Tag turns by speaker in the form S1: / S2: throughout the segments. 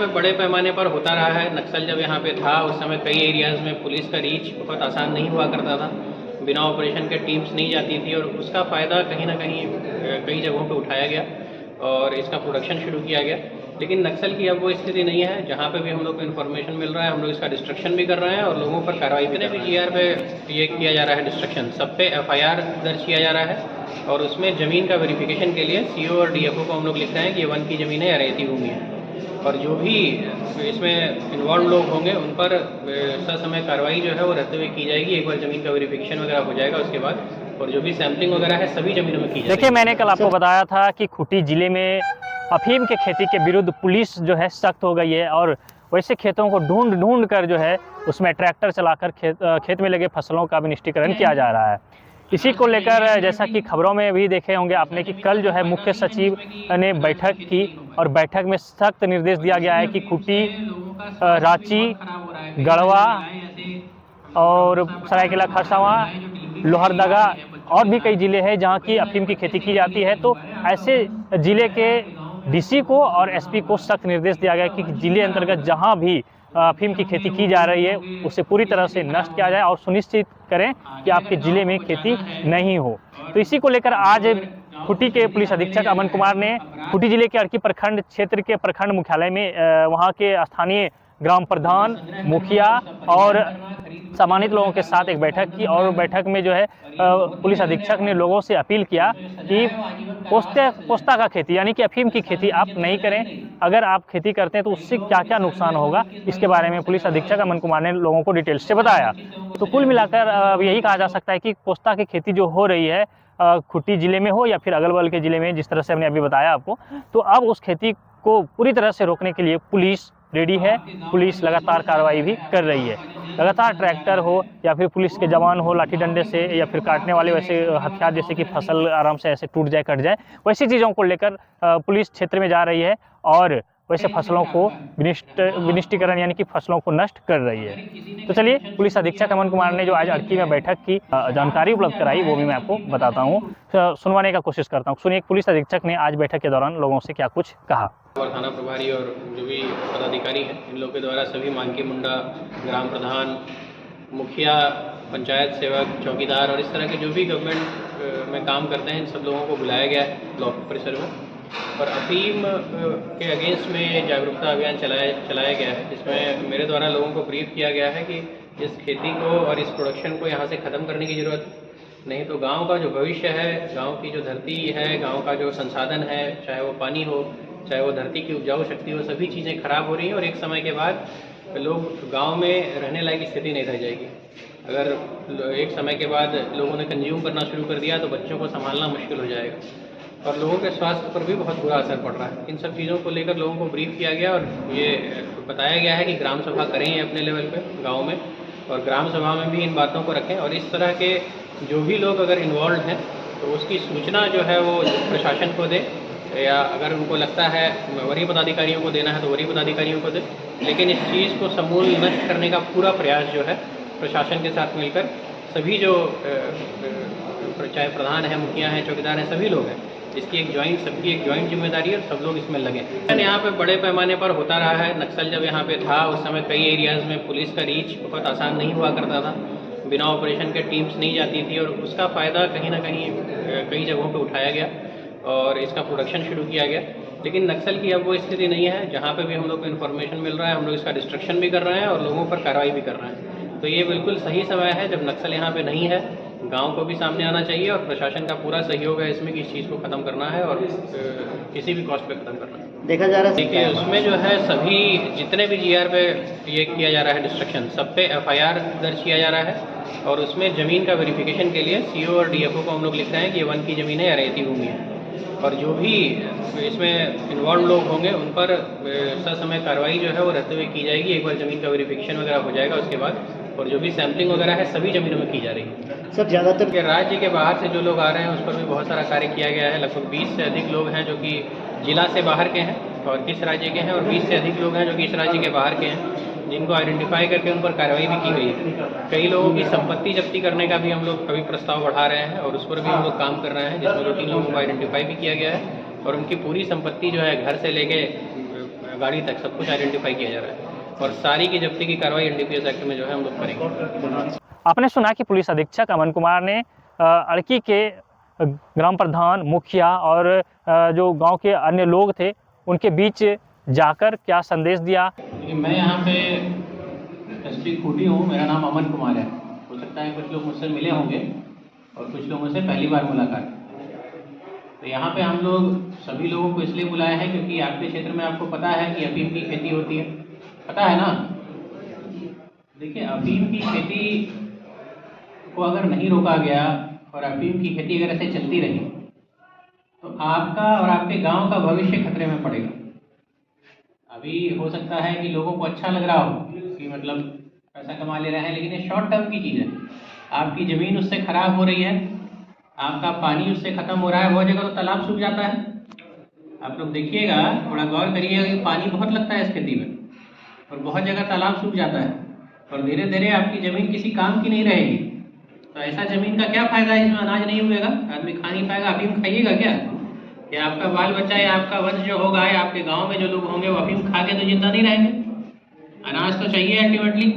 S1: पे बड़े पैमाने पर होता रहा है। नक्सल जब यहाँ पे था उस समय कई एरियाज़ में पुलिस का रीच बहुत आसान नहीं हुआ करता था, बिना ऑपरेशन के टीम्स नहीं जाती थी और उसका फ़ायदा कहीं ना कहीं कई जगहों पे उठाया गया और इसका प्रोडक्शन शुरू किया गया। लेकिन नक्सल की अब वो स्थिति नहीं है। जहाँ पे भी हम लोग को इन्फॉर्मेशन मिल रहा है हम लोग इसका डिस्ट्रक्शन भी कर रहे हैं और लोगों पर कार्रवाई भी। जितने भी जीआर पे ये किया जा रहा है डिस्ट्रक्शन, सब पे एफआईआर दर्ज किया जा रहा है और उसमें ज़मीन का वेरिफिकेशन के लिए सीओ और डीएफओ को हम लोग लिख रहे हैं कि ये वन की ज़मीन है या रेती भूमि है और जो भी इसमें इन्वॉल्व लोग होंगे उन पर ससमय कार्रवाई जो है वो रहते हुए की जाएगी। एक बार ज़मीन का वेरिफिकेशन वगैरह हो जाएगा उसके बाद और जो भी सैंपलिंग वगैरह है सभी ज़मीनों में की जाएगी।
S2: देखिए, मैंने कल आपको बताया था कि खूंटी जिले में अफीम के खेती के विरुद्ध पुलिस जो है सख्त हो गई है और वैसे खेतों को ढूंढ कर जो है उसमें ट्रैक्टर चलाकर खेत में लगे फसलों का विनिष्टीकरण किया जा रहा है। इसी को लेकर जैसा कि खबरों में भी देखे होंगे आपने कि कल जो है मुख्य सचिव ने बैठक की और बैठक में सख्त निर्देश दिया गया है कि खूंटी, रांची, गढ़वा और सरायकेला खरसावां, लोहरदगा और भी कई ज़िले हैं जहां की अफीम की खेती की जाती है। तो ऐसे ज़िले के डीसी को और एसपी को सख्त निर्देश दिया गया कि ज़िले अंतर्गत जहां भी अफीम की खेती की जा रही है उसे पूरी तरह से नष्ट किया जाए और सुनिश्चित करें कि आपके ज़िले में खेती नहीं हो। तो इसी को लेकर आज खूंटी के पुलिस अधीक्षक अमन कुमार ने खूंटी जिले के अर्की प्रखंड क्षेत्र के प्रखंड मुख्यालय में वहाँ के स्थानीय ग्राम प्रधान, मुखिया और सम्मानित लोगों के साथ एक बैठक की और बैठक में जो है पुलिस अधीक्षक ने लोगों से अपील किया कि पोस्ता का खेती यानी कि अफीम की खेती आप नहीं करें। अगर आप खेती करते हैं तो उससे क्या क्या नुकसान होगा इसके बारे में पुलिस अधीक्षक अमन कुमार ने लोगों को डिटेल्स से बताया। तो कुल मिलाकर यही कहा जा सकता है कि पोस्ता की खेती जो हो रही है खूंटी जिले में हो या फिर अगल बगल के जिले में, जिस तरह से हमने अभी बताया आपको, तो अब उस खेती को पूरी तरह से रोकने के लिए पुलिस रेडी है। पुलिस लगातार कार्रवाई भी कर रही है। लगातार ट्रैक्टर हो या फिर पुलिस के जवान हो लाठी डंडे से या फिर काटने वाले वैसे हथियार जैसे कि फसल आराम से ऐसे टूट जाए, कट जाए, वैसी चीज़ों को लेकर पुलिस क्षेत्र में जा रही है और वैसे फसलों को विनिष्टीकरण यानी कि फसलों को नष्ट कर रही है। तो चलिए, पुलिस अधीक्षक अमन कुमार ने जो आज अर्की में बैठक की जानकारी उपलब्ध कराई वो भी मैं आपको बताता हूँ, सुनवाने का कोशिश करता हूँ। सुनिए पुलिस अधीक्षक ने आज बैठक के दौरान लोगों से क्या कुछ कहा।
S1: थाना प्रभारी और जो भी पदाधिकारी हैं इन लोगों के द्वारा सभी मानकी मुंडा, ग्राम प्रधान, मुखिया, पंचायत सेवक, चौकीदार और इस तरह के जो भी गवर्नमेंट में काम करते हैं इन सब लोगों को बुलाया गया है ब्लॉक परिसर में और अफीम के अगेंस्ट में जागरूकता अभियान चलाया गया है। इसमें मेरे द्वारा लोगों को ब्रीफ किया गया है कि इस खेती को और इस प्रोडक्शन को यहाँ से ख़त्म करने की ज़रूरत नहीं तो गांव का जो भविष्य है, गांव की जो धरती है, गांव का जो संसाधन है, चाहे वो पानी हो, चाहे वो धरती की उपजाऊ शक्ति हो, सभी चीज़ें खराब हो रही हैं और एक समय के बाद लोग गांव में रहने लायक स्थिति नहीं रह जाएगी। अगर एक समय के बाद लोगों ने कंज्यूम करना शुरू कर दिया तो बच्चों को संभालना मुश्किल हो जाएगा और लोगों के स्वास्थ्य पर भी बहुत बुरा असर पड़ रहा है। इन सब चीज़ों को लेकर लोगों को ब्रीफ किया गया और ये बताया गया है कि ग्राम सभा करें अपने लेवल पे गाँव में और ग्राम सभा में भी इन बातों को रखें और इस तरह के जो भी लोग अगर इन्वॉल्व हैं तो उसकी सूचना जो है वो प्रशासन को दे या अगर उनको लगता है वरीय पदाधिकारियों को देना है तो वरीय पदाधिकारियों को दे। लेकिन इस चीज़ को समूल नष्ट करने का पूरा प्रयास जो है प्रशासन के साथ मिलकर सभी जो चाहे प्रधान है, मुखिया हैं, चौकीदार हैं, सभी लोग हैं, इसकी सबकी एक जॉइंट जिम्मेदारी है और सब लोग इसमें लगे। यहाँ पे बड़े पैमाने पर होता रहा है। नक्सल जब यहाँ पे था उस समय कई एरियाज़ में पुलिस का रीच बहुत आसान नहीं हुआ करता था, बिना ऑपरेशन के टीम्स नहीं जाती थी और उसका फ़ायदा कहीं ना कहीं कई जगहों पे उठाया गया और इसका प्रोडक्शन शुरू किया गया। लेकिन नक्सल की अब वो स्थिति नहीं है। जहाँ पे भी हम लोग को इन्फॉर्मेशन मिल रहा है हम लोग इसका डिस्ट्रक्शन भी कर रहे हैं और लोगों पर कार्रवाई भी कर रहे हैं। तो ये बिल्कुल सही समय है जब नक्सल यहाँ पे नहीं है। गांव को भी सामने आना चाहिए और प्रशासन का पूरा सहयोग है इसमें कि इस चीज़ को ख़त्म करना है और किसी भी कॉस्ट पे ख़त्म करना है।
S2: देखा जा रहा है
S1: देखिए उसमें जो है सभी जितने भी जीआर पे ये किया जा रहा है डिस्ट्रक्शन, सब पे एफआईआर दर्ज किया जा रहा है और उसमें ज़मीन का वेरिफिकेशन के लिए सीओ और डीएफओ को हम लोग लिख रहे हैं कि ये वन की ज़मीन है या रेती भूमि है और जो भी इसमें इन्वॉल्व लोग होंगे उन पर ससमय कार्रवाई जो है वो रहते हुए की जाएगी। एक बार ज़मीन का वेरिफिकेशन वगैरह हो जाएगा उसके बाद और जो भी सैंपलिंग वगैरह है सभी ज़मीनों में की जा रही है।
S2: सर ज़्यादातर
S1: के राज्य के बाहर से जो लोग आ रहे हैं उस पर भी बहुत सारा कार्य किया गया है। लगभग 20 से अधिक लोग हैं जो कि जिला से बाहर के हैं और किस राज्य के हैं और 20 से अधिक लोग हैं जो कि इस राज्य के बाहर के हैं जिनको आइडेंटिफाई करके उन पर कार्रवाई भी की गई है। कई लोगों की संपत्ति जब्ती करने का भी हम लोग अभी प्रस्ताव बढ़ा रहे हैं और उस पर भी हम लोग काम कर रहे हैं जिसमें 2-3 लोगों को आइडेंटिफाई भी किया गया है और उनकी पूरी संपत्ति जो है घर से लेके गाड़ी तक सब कुछ आइडेंटिफाई किया जा रहा है और सारी की जब्ती की कार्रवाई एनडीपीएस एक्ट में जो है हम लोग करेंगे।
S2: आपने सुना कि पुलिस अधीक्षक अमन कुमार ने अड़की के ग्राम प्रधान, मुखिया और जो गांव के अन्य लोग थे उनके बीच जाकर क्या संदेश दिया।
S1: मैं यहाँ पे एसपी खूंटी हूँ, मेरा नाम अमन कुमार है। हो सकता है कुछ लोग मुझसे मिले होंगे और कुछ लोगों से पहली बार मुलाकात। तो यहाँ पे हम लोग सभी लोगों को इसलिए बुलाया है क्योंकि आपके क्षेत्र में आपको पता है कि अफीम की खेती होती है, पता है ना। देखिए, अफीम की खेती को अगर नहीं रोका गया और अफीम की खेती अगर ऐसे चलती रही तो आपका और आपके गांव का भविष्य खतरे में पड़ेगा। अभी हो सकता है कि लोगों को अच्छा लग रहा हो कि मतलब पैसा कमा ले रहे हैं, लेकिन ये शॉर्ट टर्म की चीज़ है। आपकी ज़मीन उससे ख़राब हो रही है, आपका पानी उससे ख़त्म हो रहा है। बहुत जगह तो तालाब सूख जाता है, आप लोग देखिएगा, थोड़ा गौर करिएगा कि पानी बहुत लगता है इस खेती में और बहुत जगह तालाब सूख जाता है और धीरे धीरे आपकी ज़मीन किसी काम की नहीं रहेगी। तो ऐसा ज़मीन का क्या फ़ायदा है, इसमें अनाज नहीं उगेगा, आदमी खा नहीं पाएगा। अफीम खाइएगा क्या? या आपका बाल बच्चा या आपका वंश जो होगा या आपके गांव में जो लोग होंगे वो अफीम खा के तो जिंदा नहीं रहेंगे। अनाज तो चाहिए अल्टीमेटली।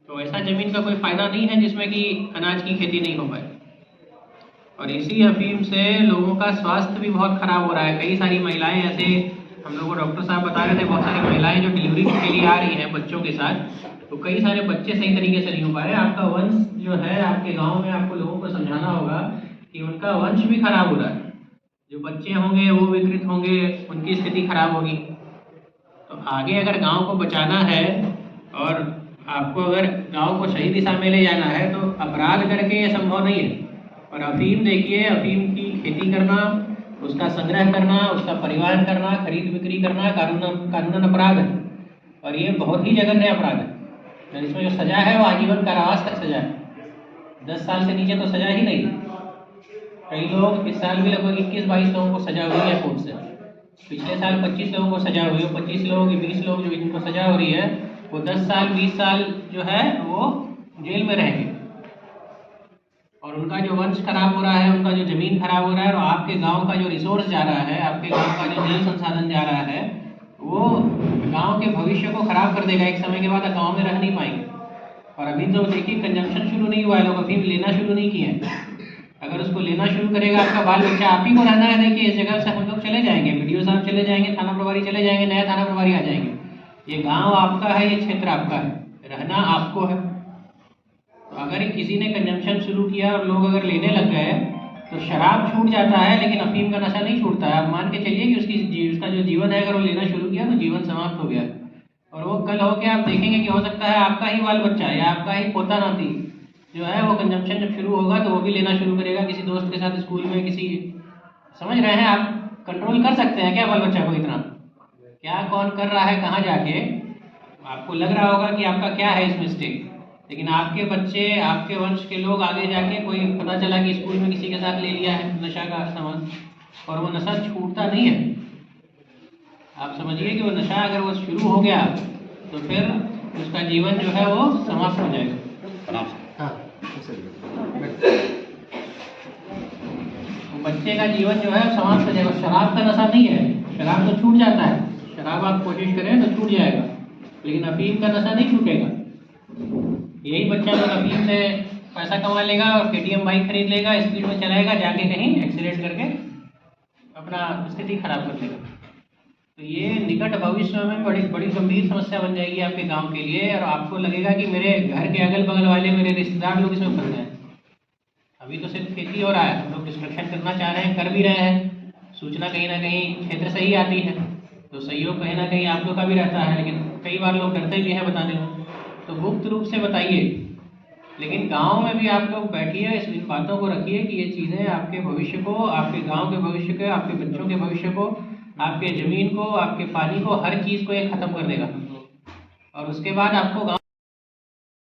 S1: तो ऐसा ज़मीन का कोई फ़ायदा नहीं है जिसमें कि अनाज की खेती नहीं हो पाए। और इसी अफीम से लोगों का स्वास्थ्य भी बहुत ख़राब हो रहा है। कई सारी महिलाएं ऐसे, हम लोग को डॉक्टर साहब बता रहे थे, बहुत सारी महिलाएं जो डिलीवरी के लिए आ रही हैं बच्चों के साथ, तो कई सारे बच्चे सही तरीके से नहीं हो पा रहे। आपका वंश जो है आपके गाँव में, आपको लोगों को समझाना होगा कि उनका वंश भी खराब हो रहा है। जो बच्चे होंगे वो विकृत होंगे, उनकी स्थिति खराब होगी। तो आगे अगर गांव को बचाना है और आपको अगर गांव को सही दिशा में ले जाना है तो अपराध करके ये संभव नहीं है। और अफीम देखिए, अफीम की खेती करना, उसका संग्रह करना, उसका परिवहन करना, खरीद बिक्री करना कानूनन अपराध है और ये बहुत ही जघन्य अपराध है। इसमें जो सज़ा है वो आजीवन कारावास तक सज़ा है, 10 साल से नीचे तो सज़ा ही नहीं है। कई लोग इस साल भी लगभग 21-22 लोगों को सजा हुई है कोर्ट से। पिछले साल 25 लोगों को सजा हुई है। 25 लोग 20 लोग जो जिनको सजा हो रही है वो 10 साल 20 साल जो है वो जेल में रहेंगे और उनका जो वंश खराब हो रहा है, उनका जो ज़मीन खराब हो रहा है और आपके गांव का जो रिसोर्स जा रहा है, आपके गांव का जो जल संसाधन जा रहा है, वो गांव के भविष्य को खराब कर देगा। एक समय के बाद गाँव में रह नहीं पाएंगे। और अभी तो देखिए कंजम्पशन शुरू नहीं हुआ है, लोग अफीम लेना शुरू नहीं किए हैं। अगर उसको लेना शुरू करेगा आपका बाल बच्चा, आप ही को रहना है। देखिए, इस जगह से हम लोग चले जाएंगे, वीडियो साहब चले जाएंगे, थाना प्रभारी चले जाएंगे, नया थाना प्रभारी आ जाएंगे। ये गांव आपका है, ये क्षेत्र आपका है, रहना आपको है। तो अगर किसी ने कंजम्पशन शुरू किया और लोग अगर लेने लग गए तो शराब छूट जाता है लेकिन अफीम का नशा नहीं छूटता है। आप मान के चलिए कि उसका जो जीवन है, अगर वो लेना शुरू किया तो जीवन समाप्त हो गया और वो कल होके आप देखेंगे कि हो सकता है आपका ही बाल बच्चा या आपका ही पोता नाती जो है वो कंजम्पशन जब शुरू होगा तो वो भी लेना शुरू करेगा किसी दोस्त के साथ स्कूल में, किसी, समझ रहे हैं आप? कंट्रोल कर सकते हैं क्या बाल बच्चा को इतना? क्या कौन कर रहा है कहाँ जाके, आपको लग रहा होगा कि आपका क्या है इसमें स्टेक, लेकिन आपके बच्चे, आपके वंश के लोग आगे जाके, कोई पता चला कि स्कूल में किसी के साथ ले लिया है नशा का सामान और वो नशा छूटता नहीं है। आप समझिए कि वो नशा अगर वो शुरू हो गया तो फिर उसका जीवन जो है वो समाप्त हो जाएगा। हाँ, बच्चे का जीवन जो है समाप्त हो जाएगा। शराब का नशा नहीं है, शराब तो छूट जाता है, शराब आप कोशिश करें तो छूट जाएगा, लेकिन अफीम का नशा नहीं छूटेगा। यही बच्चा लोग अफीम से पैसा कमा लेगा और KTM बाइक खरीद लेगा, स्पीड में चलाएगा, जाके कहीं एक्सीडेंट करके अपना स्थिति खराब कर लेगा। तो ये निकट भविष्य में बड़ी गंभीर समस्या बन जाएगी आपके गांव के लिए और आपको लगेगा कि मेरे घर के अगल बगल वाले मेरे रिश्तेदार लोग इसमें फंस गए। अभी तो सिर्फ खेती हो रहा है, हम लोग डिस्ट्रक्शन करना चाह रहे हैं, कर भी रहे हैं। सूचना कहीं ना कहीं क्षेत्र से ही आती है तो सहयोग कहीं ना कहीं आप लोग का भी रहता है, लेकिन कई बार लोग डरते भी हैं बताने में। तो गुप्त रूप से बताइए, लेकिन गांव में भी आप लोग बैठिए, इन बातों को रखिए कि ये चीज़ें आपके भविष्य को, आपके गांव के भविष्य को, आपके बच्चों के भविष्य को, आपके ज़मीन को, आपके पानी को, हर चीज़ को ये ख़त्म कर देगा। और उसके बाद आपको गांव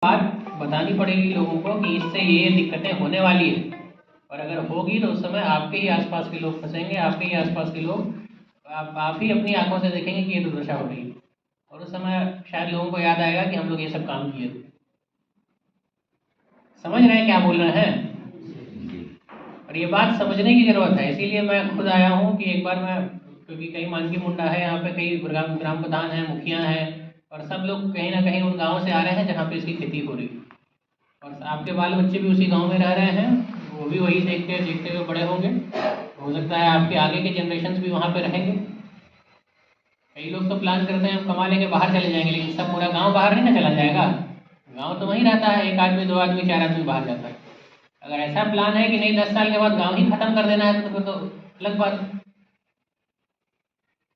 S1: बात बतानी पड़ेगी लोगों को कि इससे ये दिक्कतें होने वाली है और अगर होगी तो उस समय आपके ही आसपास के लोग फंसेंगे, आपके ही आसपास के लोग, आप ही अपनी आंखों से देखेंगे कि ये दुर्दशा हो रही है और उस समय शायद लोगों को याद आएगा कि हम लोग ये सब काम किए थे। समझ रहे हैं क्या बोल रहे हैं? और ये बात समझने की ज़रूरत है, इसीलिए मैं खुद आया हूँ कि एक बार मैं क्योंकि कई मानकी मुंडा है यहाँ पे, कई ग्राम प्रधान हैं, मुखिया हैं, और सब लोग कहीं ना कहीं उन गाँव से आ रहे हैं जहाँ पे इसकी खेती हो रही है। और आपके बाल बच्चे भी उसी गांव में रह रहे हैं, वो भी वही देखते हुए बड़े होंगे। हो सकता है आपके आगे के जनरेशन भी वहाँ पे रहेंगे। कई लोग तो प्लान करते हैं हम कमा लेंगे बाहर चले जाएंगे, लेकिन सब पूरा गांव बाहर नहीं ना चला जाएगा। गांव तो वहीं रहता है, एक आदमी, दो आदमी, चार आदमी बाहर जाता है। अगर ऐसा प्लान है कि नहीं 10 साल के बाद गाँव ही खत्म कर देना है तो फिर तो अलग बात है।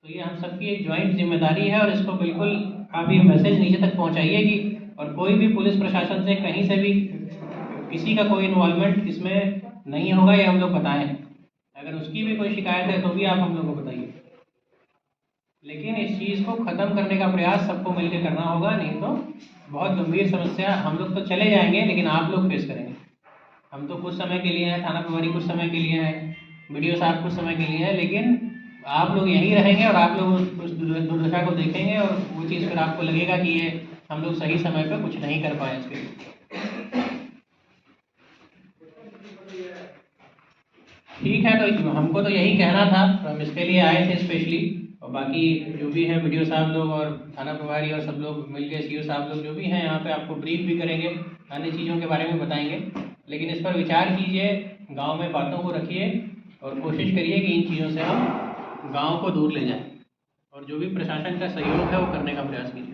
S1: तो ये हम सबकी एक ज्वाइंट जिम्मेदारी है, और इसको बिल्कुल आप ये मैसेज नीचे तक पहुँचाइए कि और कोई भी पुलिस प्रशासन से कहीं से भी किसी का कोई इन्वॉल्वमेंट इसमें नहीं होगा, ये हम लोग बताएं। अगर उसकी भी कोई शिकायत है तो भी आप हम लोग को बताइए, लेकिन इस चीज़ को ख़त्म करने का प्रयास सबको मिलकर करना होगा, नहीं तो बहुत गंभीर समस्या। हम लोग तो चले जाएंगे लेकिन आप लोग फेस करेंगे। हम तो कुछ समय के लिए हैं, थाना प्रभारी कुछ समय के लिए हैं, वीडियो साहब कुछ समय के लिए हैं, लेकिन आप लोग यहीं रहेंगे और आप लोग उस दुर्दशा को देखेंगे, और वो चीज़ फिर आपको लगेगा कि ये हम लोग सही समय पर कुछ नहीं कर पाए इसके लिए। ठीक है, तो हमको तो यही कहना था, तो हम इसके लिए आए थे स्पेशली। और बाकी जो भी है वीडियो साहब लोग और थाना प्रभारी और सब लोग मिलकर, सीओ साहब लोग जो भी हैं यहाँ पे आपको ब्रीफ भी करेंगे, अन्य चीज़ों के बारे में बताएंगे। लेकिन इस पर विचार कीजिए, गांव में बातों को रखिए और कोशिश करिए कि इन चीज़ों से हम गांव को दूर ले जाएं, और जो भी प्रशासन का सहयोग है वो करने का प्रयास कीजिए।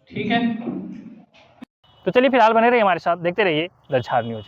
S1: ठीक है,
S2: तो चलिए फिलहाल बने रहिए हमारे साथ, देखते रहिए द झार न्यूज़।